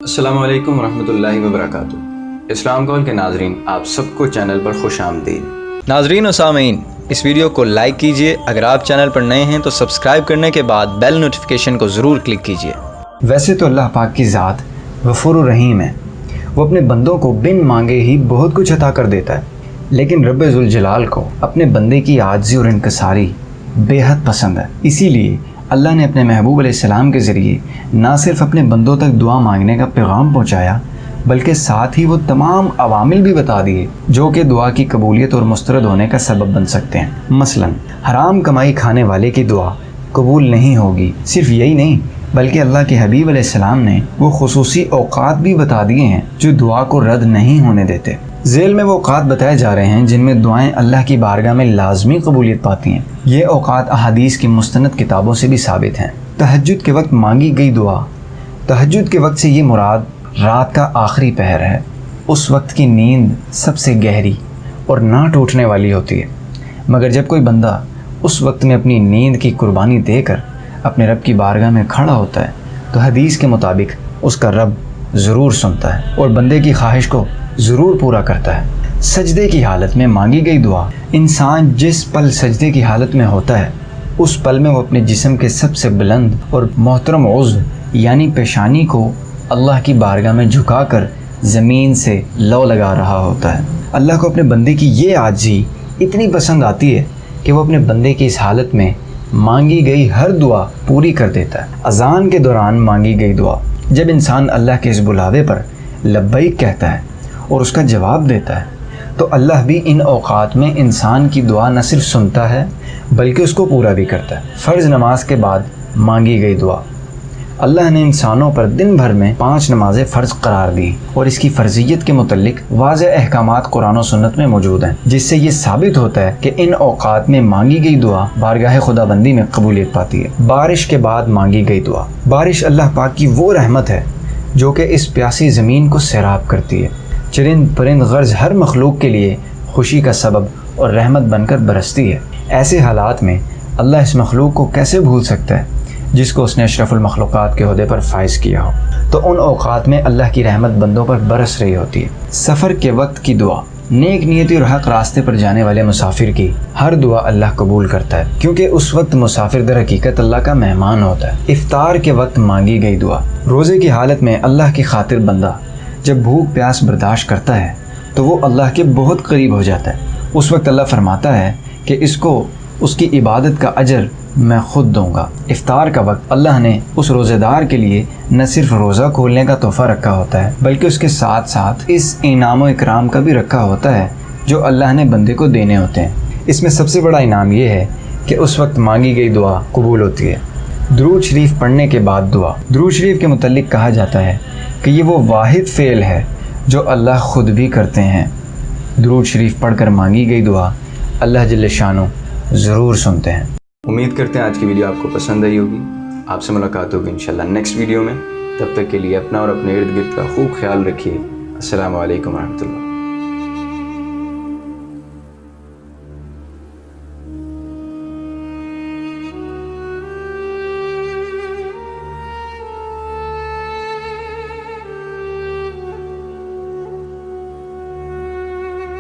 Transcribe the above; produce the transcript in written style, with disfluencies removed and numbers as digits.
السلام علیکم ورحمۃ اللہ وبرکاتہ۔ اسلام کال کے ناظرین، آپ سب کو چینل پر خوش آمدید۔ ناظرین و سامعین، اس ویڈیو کو لائک کیجئے، اگر آپ چینل پر نئے ہیں تو سبسکرائب کرنے کے بعد بیل نوٹیفیکیشن کو ضرور کلک کیجئے۔ ویسے تو اللہ پاک کی ذات غفور الرحیم ہے، وہ اپنے بندوں کو بن مانگے ہی بہت کچھ عطا کر دیتا ہے، لیکن رب ذوالجلال کو اپنے بندے کی عاجزی اور انکساری بے حد پسند ہے۔ اسی لیے اللہ نے اپنے محبوب علیہ السلام کے ذریعے نہ صرف اپنے بندوں تک دعا مانگنے کا پیغام پہنچایا، بلکہ ساتھ ہی وہ تمام عوامل بھی بتا دیے جو کہ دعا کی قبولیت اور مسترد ہونے کا سبب بن سکتے ہیں۔ مثلا حرام کمائی کھانے والے کی دعا قبول نہیں ہوگی۔ صرف یہی نہیں بلکہ اللہ کے حبیب علیہ السلام نے وہ خصوصی اوقات بھی بتا دیے ہیں جو دعا کو رد نہیں ہونے دیتے۔ ذیل میں وہ اوقات بتائے جا رہے ہیں جن میں دعائیں اللہ کی بارگاہ میں لازمی قبولیت پاتی ہیں۔ یہ اوقات احادیث کی مستند کتابوں سے بھی ثابت ہیں۔ تہجد کے وقت مانگی گئی دعا۔ تہجد کے وقت سے یہ مراد رات کا آخری پہر ہے۔ اس وقت کی نیند سب سے گہری اور نہ ٹوٹنے والی ہوتی ہے، مگر جب کوئی بندہ اس وقت میں اپنی نیند کی قربانی دے کر اپنے رب کی بارگاہ میں کھڑا ہوتا ہے تو حدیث کے مطابق اس کا رب ضرور سنتا ہے اور بندے کی خواہش کو ضرور پورا کرتا ہے۔ سجدے کی حالت میں مانگی گئی دعا، انسان جس پل سجدے کی حالت میں ہوتا ہے اس پل میں وہ اپنے جسم کے سب سے بلند اور محترم عضو یعنی پیشانی کو اللہ کی بارگاہ میں جھکا کر زمین سے لو لگا رہا ہوتا ہے۔ اللہ کو اپنے بندے کی یہ عاجزی اتنی پسند آتی ہے کہ وہ اپنے بندے کی اس حالت میں مانگی گئی ہر دعا پوری کر دیتا ہے۔ اذان کے دوران مانگی گئی دعا، جب انسان اللہ کے اس بلاوے پر لبیک کہتا ہے اور اس کا جواب دیتا ہے تو اللہ بھی ان اوقات میں انسان کی دعا نہ صرف سنتا ہے بلکہ اس کو پورا بھی کرتا ہے۔ فرض نماز کے بعد مانگی گئی دعا، اللہ نے انسانوں پر دن بھر میں 5 نمازیں فرض قرار دی اور اس کی فرضیت کے متعلق واضح احکامات قرآن و سنت میں موجود ہیں، جس سے یہ ثابت ہوتا ہے کہ ان اوقات میں مانگی گئی دعا بارگاہ خدا بندی میں قبولیت پاتی ہے۔ بارش کے بعد مانگی گئی دعا، بارش اللہ پاک کی وہ رحمت ہے جو کہ اس پیاسی زمین کو سیراب کرتی ہے۔ چرند پرند غرض ہر مخلوق کے لیے خوشی کا سبب اور رحمت بن کر برستی ہے۔ ایسے حالات میں اللہ اس مخلوق کو کیسے بھول سکتا ہے جس کو اس نے اشرف المخلوقات کے عہدے پر فائز کیا ہو؟ تو ان اوقات میں اللہ کی رحمت بندوں پر برس رہی ہوتی ہے۔ سفر کے وقت کی دعا، نیک نیتی اور حق راستے پر جانے والے مسافر کی ہر دعا اللہ قبول کرتا ہے، کیونکہ اس وقت مسافر در حقیقت اللہ کا مہمان ہوتا ہے۔ افطار کے وقت مانگی گئی دعا، روزے کی حالت میں اللہ کی خاطر بندہ جب بھوک پیاس برداشت کرتا ہے تو وہ اللہ کے بہت قریب ہو جاتا ہے۔ اس وقت اللہ فرماتا ہے کہ اس کو اس کی عبادت کا اجر میں خود دوں گا۔ افطار کا وقت اللہ نے اس روزہ دار کے لیے نہ صرف روزہ کھولنے کا تحفہ رکھا ہوتا ہے بلکہ اس کے ساتھ ساتھ اس انعام و اکرام کا بھی رکھا ہوتا ہے جو اللہ نے بندے کو دینے ہوتے ہیں۔ اس میں سب سے بڑا انعام یہ ہے کہ اس وقت مانگی گئی دعا قبول ہوتی ہے۔ درود شریف پڑھنے کے بعد دعا، درود شریف کے متعلق کہا جاتا ہے کہ یہ وہ واحد فعل ہے جو اللہ خود بھی کرتے ہیں۔ درود شریف پڑھ کر مانگی گئی دعا اللہ جل شانہ ضرور سنتے ہیں۔ امید کرتے ہیں آج کی ویڈیو آپ کو پسند آئی ہوگی۔ آپ سے ملاقات ہوگی انشاءاللہ نیکسٹ ویڈیو میں۔ تب تک کے لیے اپنا اور اپنے ارد گرد کا خوب خیال رکھیے۔ السلام علیکم ورحمۃ اللہ۔